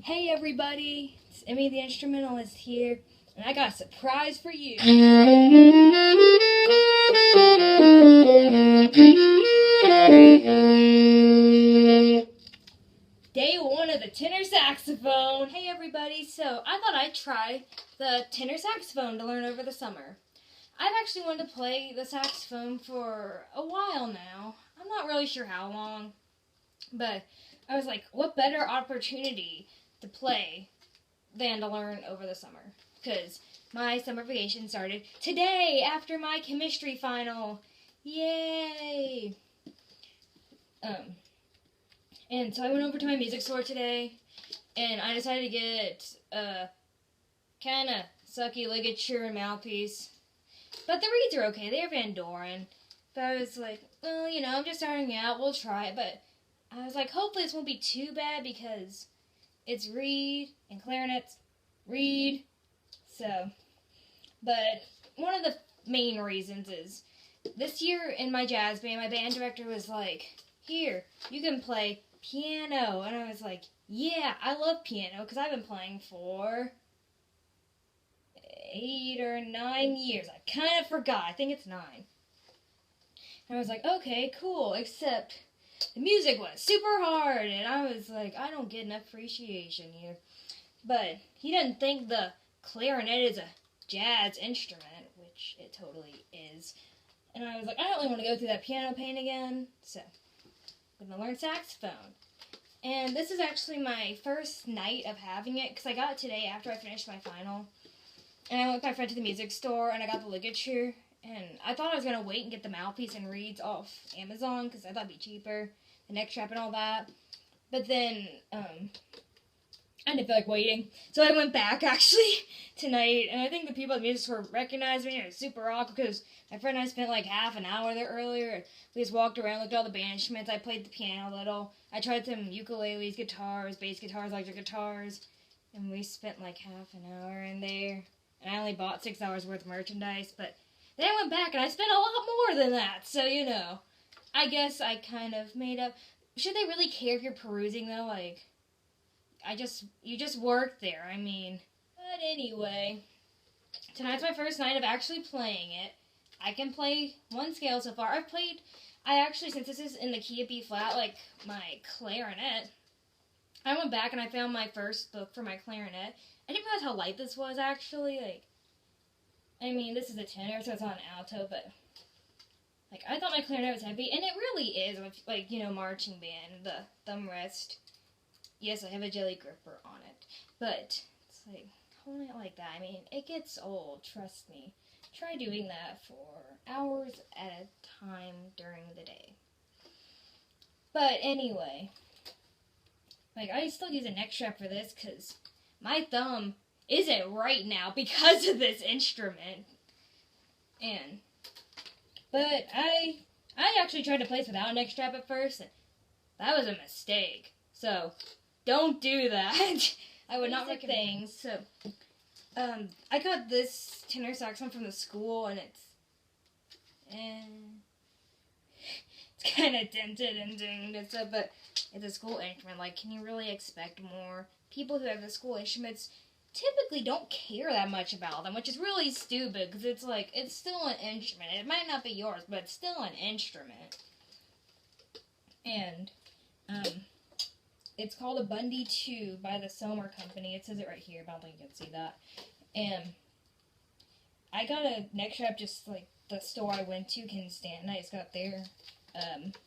Hey everybody, it's Emmy the Instrumentalist here, and I got a surprise for you. Day one of the tenor saxophone. Hey everybody, so I thought I'd try the tenor saxophone to learn over the summer. I've actually wanted to play the saxophone for a while now. I'm not really sure how long, but I was like, what better opportunity to play than to learn over the summer? Because my summer vacation started today after my chemistry final. Yay! And so I went over to my music store today, and I decided to get a kind of sucky ligature and mouthpiece. But the reeds are okay. They're Van Doren. But I was like, well, I'm just starting out. We'll try it. But I was like, hopefully this won't be too bad because it's reed and clarinets, reed. So, but one of the main reasons is this year in my jazz band, my band director was like, here, you can play piano. And I was like, yeah, I love piano because I've been playing for 8 or 9 years. I kind of forgot. I think it's 9. And I was like, okay, cool, except the music was super hard, and I was like, I don't get enough appreciation here. But he doesn't think the clarinet is a jazz instrument, which it totally is. And I was like, I don't really want to go through that piano pain again, so I'm going to learn saxophone. And this is actually my first night of having it, because I got it today after I finished my final. And I went with my friend to the music store, and I got the ligature. And I thought I was going to wait and get the mouthpiece and reeds off Amazon, because I thought it'd be cheaper, the neck strap and all that. But then, I didn't feel like waiting. So I went back, actually, tonight. And I think the people at the music store recognized me. It was super awkward, because my friend and I spent like half an hour there earlier. We just walked around, looked at all the band instruments. I played the piano a little. I tried some ukuleles, guitars, bass guitars, electric guitars. And we spent like half an hour in there. And I only bought $6 worth of merchandise, but then I went back and I spent a lot more than that. So, I guess I kind of made up. Should they really care if you're perusing, though? Like, you just work there, I mean. But anyway, tonight's my first night of actually playing it. I can play one scale so far. Since this is in the key of B flat, like my clarinet, I went back and I found my first book for my clarinet. I didn't realize how light this was, actually. This is a tenor, so it's not an alto, but, I thought my clarinet was heavy, and it really is, with, marching band, the thumb rest. Yes, I have a jelly gripper on it, but it's holding it like that, it gets old, trust me. Try doing that for hours at a time during the day. But anyway, I still use a neck strap for this, because my thumb isn't right now because of this instrument. But I actually tried to play this without a neck strap at first, and that was a mistake. So, don't do that. I would not recommend things. So, I got this tenor saxophone from the school, and it's kind of dented and dinged and stuff, but it's a school instrument. Can you really expect more? People who have the school instruments typically don't care that much about them, which is really stupid, because it's still an instrument. It might not be yours, but it's still an instrument. And, it's called a Bundy 2 by the Somer Company. It says it right here, but I don't think you can see that. And I got a neck strap just the store I went to can stand, and I just got their,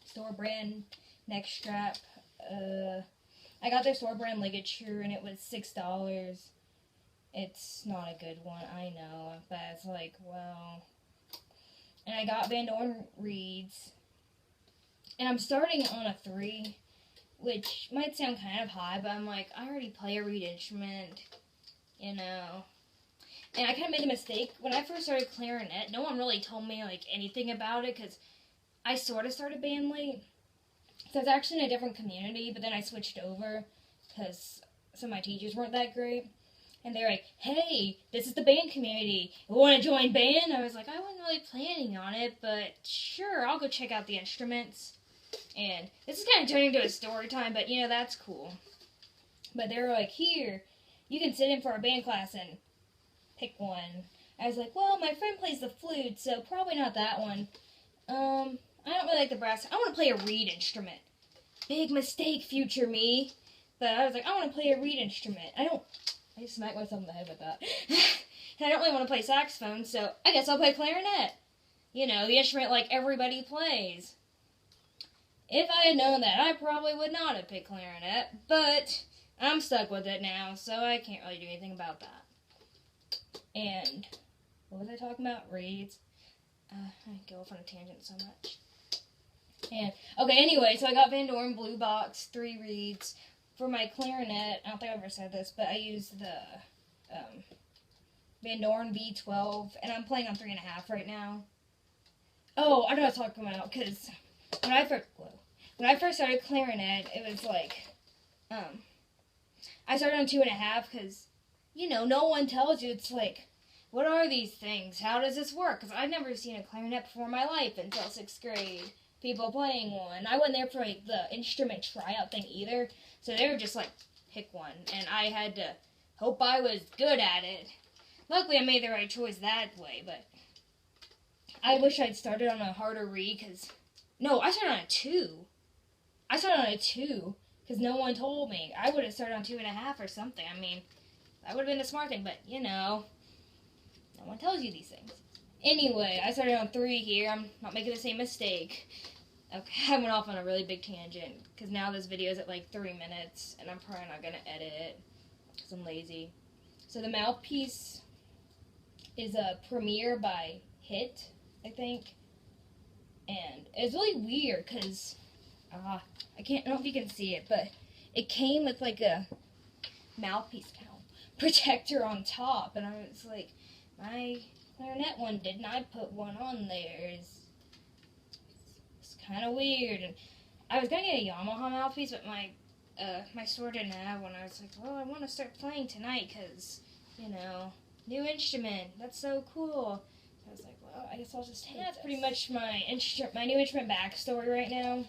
store brand neck strap. I got their store brand ligature, and it was $6. It's not a good one, I know, but it's well. And I got Van Doren reeds, and I'm starting on a 3, which might sound kind of high, but I'm I already play a reed instrument, And I kind of made a mistake. When I first started clarinet, no one really told me, anything about it, because I sort of started band late. So I was actually in a different community, but then I switched over, because some of my teachers weren't that great. And they were like, hey, this is the band community. You want to join band? I was like, I wasn't really planning on it, but sure, I'll go check out the instruments. And this is kind of turning into a story time, but, that's cool. But they were like, here, you can sit in for our band class and pick one. I was like, well, my friend plays the flute, so probably not that one. I don't really like the brass. I want to play a reed instrument. Big mistake, future me. But I was like, I want to play a reed instrument. I just smacked myself in the head with that. And I don't really want to play saxophone, so I guess I'll play clarinet. You know, the instrument like everybody plays. If I had known that, I probably would not have picked clarinet, but I'm stuck with it now, so I can't really do anything about that. And what was I talking about? Reeds. I go off on a tangent so much. And okay, anyway, so I got Van Doren Blue Box, 3 reeds. For my clarinet, I don't think I've ever said this, but I used the Van Doren V12, and I'm playing on 3.5 right now. Oh, I know what I was talking about, because when I first started clarinet, it was like, I started on 2.5, because, you know, no one tells you. It's like, what are these things? How does this work? Because I've never seen a clarinet before in my life until 6th grade. People playing one. I wasn't there for like the instrument tryout thing either, so they were just like, pick one, and I had to hope I was good at it. Luckily, I made the right choice that way, but I wish I'd started on a harder reed, because, no, I started on a 2. I started on a 2, because no one told me. I would have started on 2.5 or something. I mean, that would have been a smart thing, but, you know, no one tells you these things. Anyway, I started on 3 here. I'm not making the same mistake. Okay, I went off on a really big tangent, because now this video is at like 3 minutes, and I'm probably not going to edit it, because I'm lazy. So the mouthpiece is a Premiere by Hit, I think. And it's really weird, because, I don't know if you can see it, but it came with like a mouthpiece protector on top, and I was like, my clarinet one didn't I put one on there? It's kind of weird. And I was gonna get a Yamaha mouthpiece, but my store didn't have one. I was like, well, I want to start playing tonight, because, you know, new instrument, that's so cool. I was like, well, I guess I'll just take That's pretty much my new instrument backstory right now.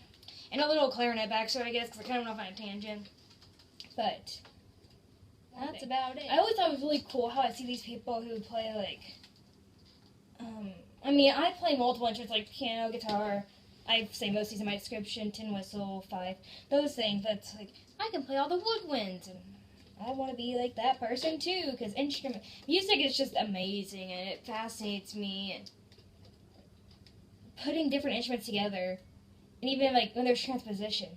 And a little clarinet backstory, I guess, because I kind of went off on a tangent. But that's about it. I always thought it was really cool how I see these people who play, like, I mean, I play multiple instruments, like piano, guitar. I say most of these in my description, tin whistle, fife, those things. That's like, I can play all the woodwinds, and I want to be like that person too, because music is just amazing, and it fascinates me, and putting different instruments together, and even like when there's transposition.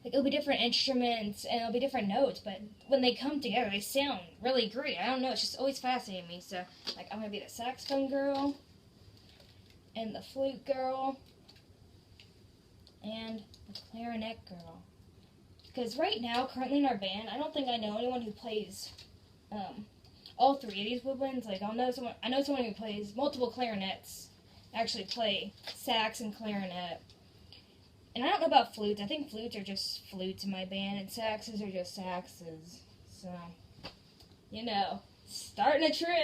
Like, it'll be different instruments, and it'll be different notes, but when they come together, they sound really great. I don't know, it's just always fascinating me. So, like, I'm going to be the saxophone girl, and the flute girl, and the clarinet girl. Because right now, currently in our band, I don't think I know anyone who plays all 3 of these woodwinds. Like, I know someone who plays multiple clarinets, actually play sax and clarinet. And I don't know about flutes. I think flutes are just flutes in my band, and saxes are just saxes. So, you know, starting a trend.